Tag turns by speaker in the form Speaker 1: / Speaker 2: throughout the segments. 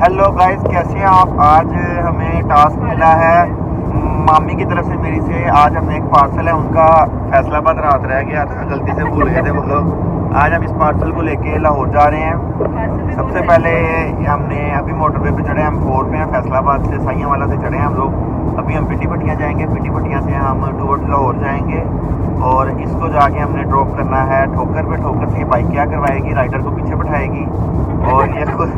Speaker 1: Hello guys, कैसे हैं आप। आज हमें टास्क मिला है मामी की तरफ से, मेरी से। आज हमें एक पार्सल है उनका, फैसलाबाद रात रह गया था, गलती से भूल गए थे वो लोग। आज हम इस पार्सल को लेके लाहौर जा रहे हैं। सबसे पहले हमने अभी मोटरवे पे चढ़े, हम 4 पे हैं, फैसलाबाद से साइयावाला से चढ़े हैं हम लोग। अभी हम पिंडी पट्टियाँ जाएंगे, पिंडी पट्टियाँ से हम टूवर्ड्स लाहौर जाएंगे और इसको जाके हमने ड्रॉप करना है ठोकर पे। ठोकर से ये बाइक क्या करवाएगी, राइडर को पीछे बैठाएगी और ये खुद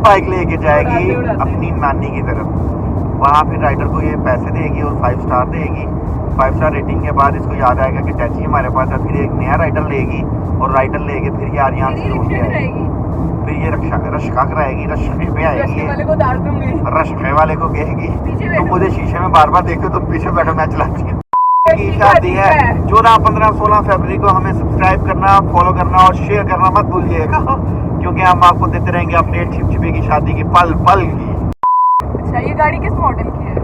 Speaker 1: बाइक लेके जाएगी अपनी नानी की तरफ। वहाँ फिर राइडर को ये पैसे देगी और 5 स्टार देगी। 5 स्टार रेटिंग के बाद इसको याद आएगा कि टैक्सी हमारे पास है। फिर एक नया राइडर लेगी और राइडर लेके फिर यार यहाँ से लौट के आएगी। फिर ये रश्का कराएगी, रश्के पे आएगी, रश्के वाले को कहेगी तुम मुझे शीशे में बार बार देखो, तुम पीछे बैठो, मैं चलाती हूँ। की शादी है 14, 15, 16 फरवरी को। हमें सब्सक्राइब करना, फॉलो करना और शेयर करना मत भूलिएगा, क्योंकि हम आपको देते रहेंगे अपडेट छिपछिपे की शादी की पल पल की।
Speaker 2: अच्छा, ये गाड़ी किस मॉडल की है?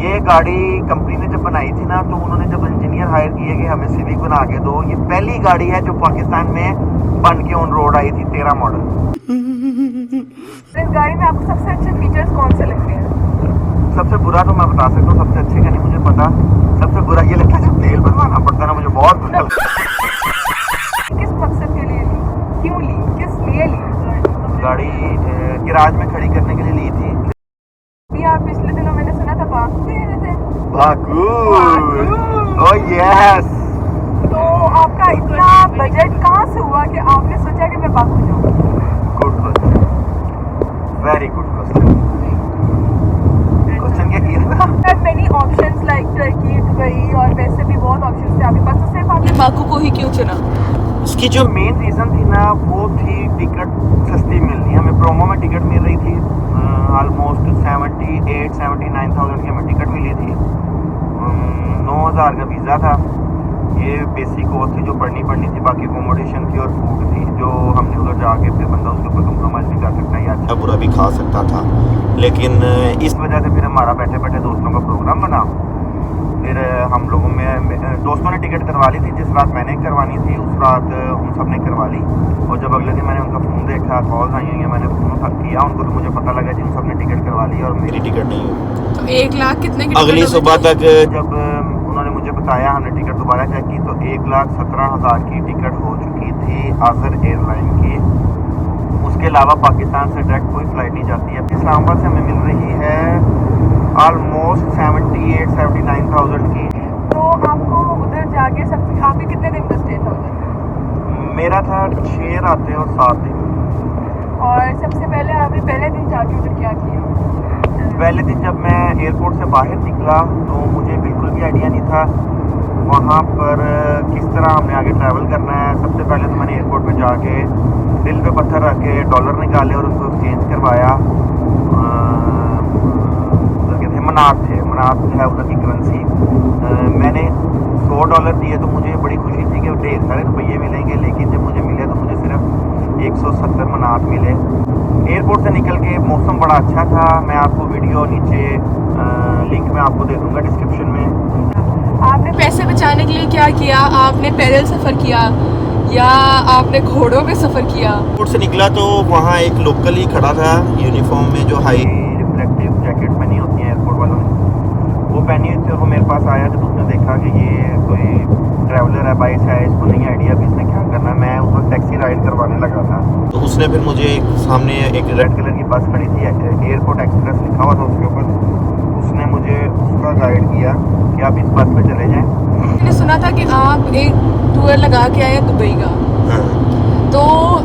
Speaker 1: ये गाड़ी कंपनी ने जब बनाई थी ना, तो उन्होंने जब इंजीनियर हायर किए कि हमें सिविक बना के दो। ये पहली गाड़ी है जो पाकिस्तान में बन के ऑन रोड आई थी, 13 मॉडल।
Speaker 2: इस गाड़ी में आपको सबसे अच्छे फीचर्स कौन से लगते हैं?
Speaker 1: सबसे बुरा तो मैं बता सकता हूँ, सबसे अच्छे का नहीं मुझे पता। सबसे बुरा ये लगता है जब तेल बनवाना पड़ता है ना, मुझे बहुत बुरा लगता है।
Speaker 2: किस मकसद के लिए ली, क्यों ली, किस लिए ली
Speaker 1: गाड़ी? गैराज में खड़ी करने के लिए ली थी।
Speaker 2: भी आप पिछले दिनों मैंने सुना था बाकू गए हुए थे।
Speaker 1: Baku, oh yes.
Speaker 2: तो आपका इतना बजट कहाँ से हुआ कि आपने सोचा कि मैं बाकू जाऊँ?
Speaker 1: Good question, very good question. Question क्या किया था?
Speaker 2: Many options like Turkey, Dubai और वैसे भी बहुत ऑप्शंस थे आपके पास, तो सिर्फ आपने बाकू को ही क्यों चुना?
Speaker 1: इसकी जो मेन रीज़न थी ना, वो थी टिकट सस्ती मिलनी। हमें प्रोमो में टिकट मिल रही थी, ऑलमोस्ट 78-79,000 की हमें टिकट मिली थी। 9,000 का वीज़ा था। ये बेसिक कॉस्ट थी जो पढ़नी थी, बाकी अकोमोडेशन थी और फूड थी, जो हमने उधर जाके फिर बंदा उसके ऊपर कम्प्रोमाइज़ भी कर सकता है या अच्छा बुरा भी खा सकता था। लेकिन इस वजह से फिर हमारा बैठे बैठे दोस्तों का प्रोग्राम बना। फिर हम लोगों में दोस्तों ने टिकट करवा ली थी। जिस रात मैंने करवानी थी उस रात उन सब ने करवा ली, और जब अगले दिन मैंने उनका फ़ोन देखा, कॉल्स आई हैं, मैंने फ़ोन किया उनको, तो मुझे पता लगा कि उन सब ने टिकट करवा ली और मेरी टिकट नहीं हुई।
Speaker 2: तो 1 लाख कितने की
Speaker 1: अगली सुबह तक जब उन्होंने मुझे बताया, हमने टिकट दोबारा चेक की तो 1,17,000 की टिकट हो चुकी थी आज़र एयरलाइन की। उसके अलावा पाकिस्तान से डायरेक्ट कोई फ़्लाइट नहीं जाती है। इस्लामाबाद से हमें मिल रही है ऑलमोस्ट 78-79,000 की।
Speaker 2: तो आपको उधर जाके सब आपके कितने दिन का स्टे था उधर?
Speaker 1: मेरा था 6 रातें और 7 दिन।
Speaker 2: और सबसे पहले आपने पहले दिन जाके उधर क्या किया?
Speaker 1: पहले दिन जब मैं एयरपोर्ट से बाहर निकला तो मुझे बिल्कुल भी आइडिया नहीं था वहाँ पर किस तरह हमने आगे ट्रैवल करना है। सबसे पहले तो मैंने एयरपोर्ट पे जाके दिल पे पत्थर रख के डॉलर निकाले और उनको एक्सचेंज करवाया। मनात है उधर की करेंसी। मैंने $100 दिए तो मुझे बड़ी खुशी थी कि ढेर सारे रुपये मिलेंगे, लेकिन जब मुझे मिले तो मुझे सिर्फ 170 मनात मिले। एयरपोर्ट से निकल के मौसम बड़ा अच्छा था। मैं आपको वीडियो नीचे लिंक में आपको दे दूँगा डिस्क्रिप्शन में।
Speaker 2: आपने पैसे बचाने के लिए क्या किया? आपने पैदल सफ़र किया या आपने घोड़ों पे सफ़र किया?
Speaker 1: एयरपोर्ट से निकला तो वहाँ एक लोकल ही खड़ा था यूनिफॉर्म में, जो हाई रिफ्लेक्टिव जैकेट पहनी होती है एयरपोर्ट वालों ने, वो पहनी हुई थी। और वो मेरे पास आया जब उसने देखा कि ये कोई ट्रैवलर है, बाइक है, इसको नहीं आइडिया भी इसने क्या करना है। मैं उसको टैक्सी राइड करवाने लगा था, तो उसने फिर मुझे सामने एक रेड कलर की बस खड़ी थी, एयरपोर्ट एक्सप्रेस लिखा हुआ था उसके ऊपर। उसने मुझे उसका गाइड किया कि आप इस बस पे चले जाएँ।
Speaker 2: मैंने सुना था कि आप एक टूर लगा के आए हैं दुबई का।
Speaker 1: हाँ।
Speaker 2: तो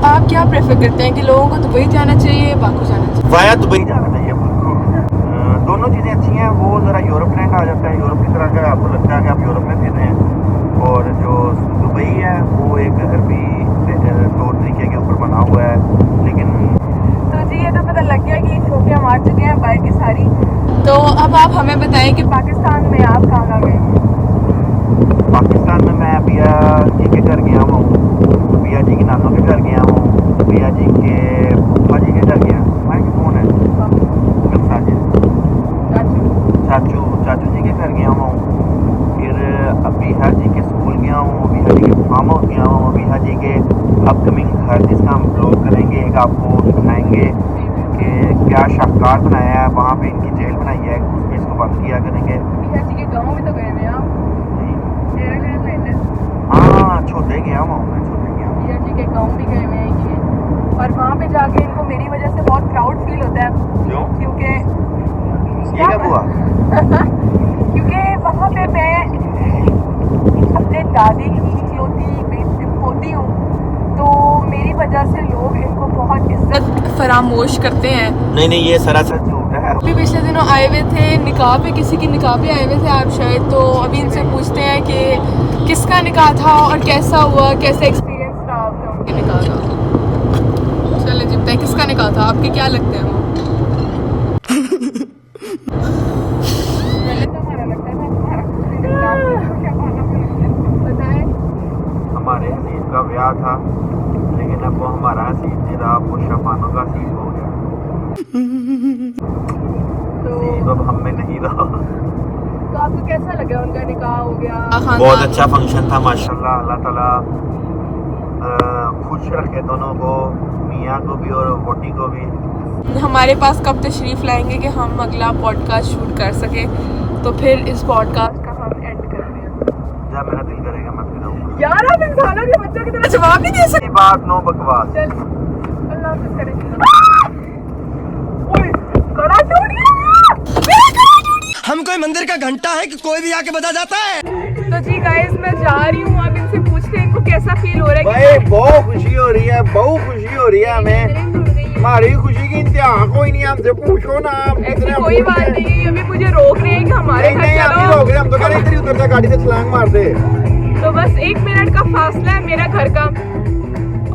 Speaker 2: आप क्या प्रेफर करते हैं कि लोगों को दुबई जाना चाहिए, बाकू जाना चाहिए?
Speaker 1: वाया दुबई जाना चाहिए। दोनों चीज़ें अच्छी हैं। वो ज़रा यूरोप ट्रेंड आ जाता है, यूरोप की तरह का आपको लगता है कि आप यूरोप में फिर रहे हैं। और जो दुबई है वो एक अरबी तौर तरीके के ऊपर बना हुआ है। लेकिन तो जी, ये तो पता लग गया कि शो के हम आ चुके हैं बाइक की सारी।
Speaker 2: तो अब आप हमें बताएं कि पाकिस्तान में आप कहाँ गए?
Speaker 1: पाकिस्तान में मैं पिया जी के घर गया हूँ, पिया जी की नानों के घर गया हूँ, पिया जी के फूफा जी के घर गया। भाई कौन है? चाचू जी के घर गया हूँ। फिर अबीहा जी के स्कूल गया हूँ, अबीहा जी के फार्म हाउस गया हूँ, अबीहा जी के अपकमिंग घर जिसका हम ब्लॉग करेंगे, एक आपको दिखाएंगे कि नया शाहकार बनाया है, वहाँ पे इनकी जेल बनाई है, उसमें इसको बंद किया करेंगे।
Speaker 2: के गाँव में तो गए हैं आप?
Speaker 1: हाँ छोटे गया वहाँ मैं, छोटे गया
Speaker 2: पिया जी के गाँव भी गए हुए हैं ये, और वहाँ पे जाके इनको मेरी वजह से बहुत प्राउड फील होता है।
Speaker 1: क्यों?
Speaker 2: क्योंकि
Speaker 1: ये क्या हुआ?
Speaker 2: क्योंकि वहाँ पे मैं अपने दादी की इकलौती पोती हूँ, तो मेरी वजह से लोग इनको बहुत इज्जत फरामोश करते हैं।
Speaker 1: नहीं ये सरासर झूठ है।
Speaker 2: अभी पिछले दिनों आए हुए थे निकाह पे, किसी की निकाह पे आए हुए थे आप शायद, तो अभी इनसे पूछते हैं कि किसका निकाह था और कैसा हुआ, कैसा एक्सपीरियंस रहा आपका उनके निकाह का। चले जी बताइए किसका निकाह था, आपके क्या लगते हैं वो?
Speaker 1: हमारे हसीब का ब्याह था, लेकिन अब वो हमारा हसीब तेरा मुशरफानों का हसीब हो गया। हसीब अब हम में नहीं रहा।
Speaker 2: तो आपको कैसा लगा उनका निकाह हो गया?
Speaker 1: बहुत अच्छा फंक्शन था माशाल्लाह। अल्लाह ताला खुश रखे दोनों को, मियाँ को भी और वोटी को भी।
Speaker 2: हमारे पास कब तशरीफ लाएंगे कि हम अगला पॉडकास्ट शूट कर सके, तो फिर इस पॉडकास्ट का हम एंड करते हैं।
Speaker 1: जब मेरा दिल करेगा मैं फिर आऊंगा।
Speaker 2: यार आप इंसानों के बच्चों की तरह जवाब नहीं दे सकते।
Speaker 1: बात नो बकवास।
Speaker 2: चल अल्लाह हाफ़िज़ करें। ओए कड़ा टूट गया।
Speaker 3: हम कोई मंदिर का घंटा है कि कोई भी आके बजा जाता है।
Speaker 2: तो जी गाइस मैं जा रही हूँ, आप इनसे पूछते हैं इनको कैसा फील हो रहा है।
Speaker 1: भाई बहुत खुशी हो रही है, बहुत खुशी हो रही है हमें। हमारी खुशी की इंतहा कोई नहीं, हमसे पूछो ना।
Speaker 2: ऐसी कोई बात नहीं, अभी मुझे रोक रहे हैं कि हमारे घर चलो।
Speaker 1: हम तो कह रहे इधर ही उतर जा, गाड़ी से छलांग मार दे।
Speaker 2: तो बस 1 मिनट का फासला है मेरा घर का,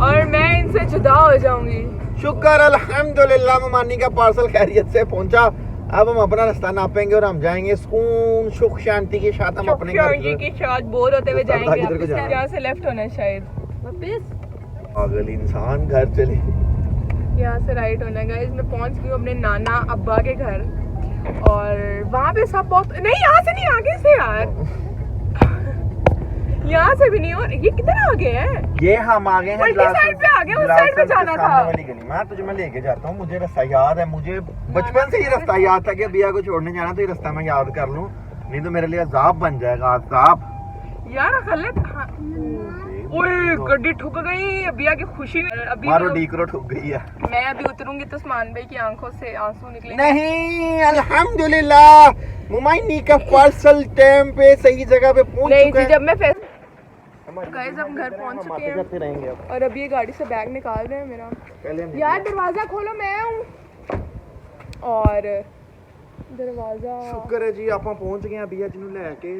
Speaker 2: और मैं इनसे जुदा हो जाऊंगी।
Speaker 1: शुक्र अल्हम्दुलिल्लाह मेहमानी का पार्सल खैरियत से पहुंचा। अब हम अपना रास्ता नापेंगे और हम जाएंगे सुकून सुख शांति के साथ। हम अपने घर
Speaker 2: के साथ बोर होते हुए जाएंगे।
Speaker 1: किधर को जाना है?
Speaker 2: यहाँ से लेफ्ट होना है शायद, वापस
Speaker 1: पागल इंसान, घर चले।
Speaker 2: यहाँ से राइट होना है। गाइस मैं पहुँच गई हूँ अपने नाना अब्बा के घर, और वहाँ पे सब बहुत नहीं, यहाँ से नहीं, आगे से यार, यहाँ से भी नहीं। और ये किधर आ गए हैं?
Speaker 1: ये हम आ गए हैं
Speaker 2: उल्टी साइड पे आ गए, उस साइड पे जाना था।
Speaker 1: वाली गली में तुझे मैं लेके जाता हूँ। मुझे रास्ता याद है, मुझे बचपन से ही रास्ता याद था कि भैया को छोड़ने जाना, तो ये रास्ता मैं याद कर लूँ, नहीं तो मेरे लिए अजाब बन जाएगा। अजाब
Speaker 2: यार गलत। ओए गड्डी ठुक गई अबिया की खुशी में। अभी
Speaker 1: मारो डीकरो ठुक गई है।
Speaker 2: मैं अभी उतरूंगी तो उस्मान भाई की आंखों से आंसू निकलेंगे।
Speaker 1: नहीं अल्हम्दुलिल्लाह मुमाइनी का पार्सल टाइम पे सही जगह पे पहुंच चुका है।
Speaker 2: जब मैं गाइस हम घर पहुंच चुके हैं और अभी ये गाड़ी से बैग निकाल रहे हैं मेरा। यार दरवाजा खोलो, मैं हूँ। और दरवाजा
Speaker 1: शुक्र है जी आप पहुंच गए भैया जी ਨੂੰ ਲੈ के।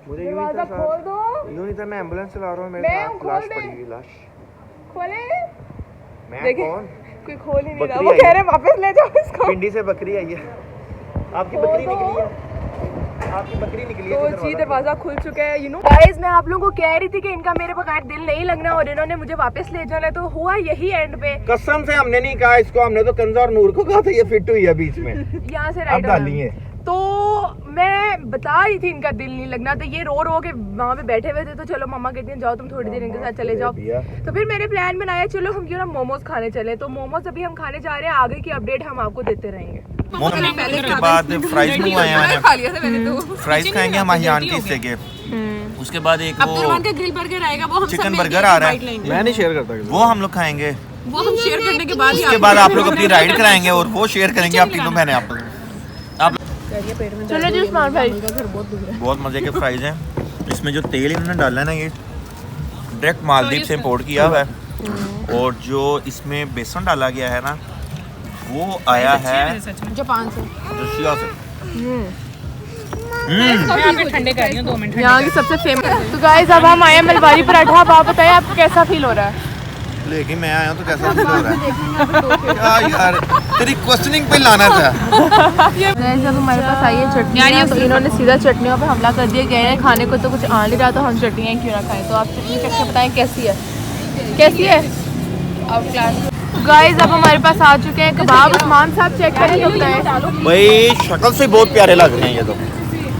Speaker 1: मुझे
Speaker 2: दरवाजा खोल दो।
Speaker 1: यूं नहीं था, मैं एम्बुलेंस चला रहा हूं, मेरे
Speaker 2: मैं
Speaker 1: साथ
Speaker 2: खोल
Speaker 1: लाश
Speaker 2: दे।
Speaker 1: पड़ी हुई लाश।
Speaker 2: खोले।
Speaker 1: मैं
Speaker 2: देखिए,
Speaker 1: कौन?
Speaker 2: कोई खोल ही नहीं रहा।
Speaker 1: बकरी
Speaker 2: वो
Speaker 1: आई
Speaker 2: कह
Speaker 1: है।
Speaker 2: रहे वापस ले जाओ इसको।
Speaker 1: पिंडी से बकरी आई है। आपकी बकरी निकली है, आपकी बकरी निकली है।
Speaker 2: तो जी दरवाजा खुल चुका है। यू नो गाइस मैं आप लोगों को कह रही थी कि इनका मेरे बगैर दिल नहीं लगना, और इन्होंने मुझे वापस ले जाना, तो हुआ यही एंड पे।
Speaker 1: कसम से हमने नहीं कहा इसको, हमने तो कंजा और नूर को कहा था ये फिट हुई है बीच में।
Speaker 2: यहाँ से
Speaker 1: अब
Speaker 2: राइट
Speaker 1: डालिए।
Speaker 2: तो मैं बता रही थी इनका दिल नहीं लगना, तो ये रो रो के वहाँ पे बैठे हुए थे। तो चलो मम्मा कहती हैं जाओ तुम थोड़ी देर इनके साथ चले जाओ। तो फिर मैंने प्लान बनाया चलो हम क्यों ना मोमोज खाने चले। तो मोमोज अभी हम खाने जा रहे हैं, आगे की अपडेट हम आपको देते रहेंगे।
Speaker 1: उसके बाद फ्राइज मंगवाए हैं,
Speaker 2: खा लिया था मैंने तो।
Speaker 1: फ्राइज खाएंगे हम अहियान के हिस्से के। उसके बाद एक वो
Speaker 2: का ग्रिल बर्गर आएगा, वो हम
Speaker 1: चिकन बर्गर आ रहा है,
Speaker 3: मैं नहीं शेयर करता,
Speaker 1: वो हम लोग खाएंगे।
Speaker 2: वो हम शेयर करने के बाद
Speaker 1: उसके बाद आप लोग अपनी राइड कराएंगे और वो शेयर करेंगे आप तीनों बहनें। आप
Speaker 2: चलो जी उस्मान भाई।
Speaker 1: बहुत मजे के फ्राइज हैं। इसमें जो तेल इन्होंने डाला है ना, ये डायरेक्ट मालदीव से इंपोर्ट किया हुआ है, और जो इसमें बेसन डाला गया है ना, वो आया है
Speaker 2: जापान से,
Speaker 1: रशिया से।
Speaker 2: ठंडे कर रही हूँ 2 मिनट। यहाँ की सबसे फेमस। तो गाइस अब हम आए मलबारी पराठा। अब आप बताइए आपको कैसा फील हो रहा है?
Speaker 1: लेकिन मैं आया हूँ तो कैसा फील हो रहा है? क्या यार तेरी क्वेश्चनिंग पे लाना था।
Speaker 2: गाइस अब हमारे पास आई है चटनी, तो इन्होंने सीधा चटनियों पे हमला कर दिया। गए हैं खाने को तो कुछ आ नहीं रहा, तो हम चटनियाँ क्यों ना खाएं। तो आप चटनी चख के बताएं कैसी है, कैसी है? अब क्लास गाइस अब हमारे पास आ चुके हैं कबाब। उस्मान साहब चेक करें तो बताएं।
Speaker 1: भाई शक्ल से बहुत प्यारे लग रहे हैं ये तो।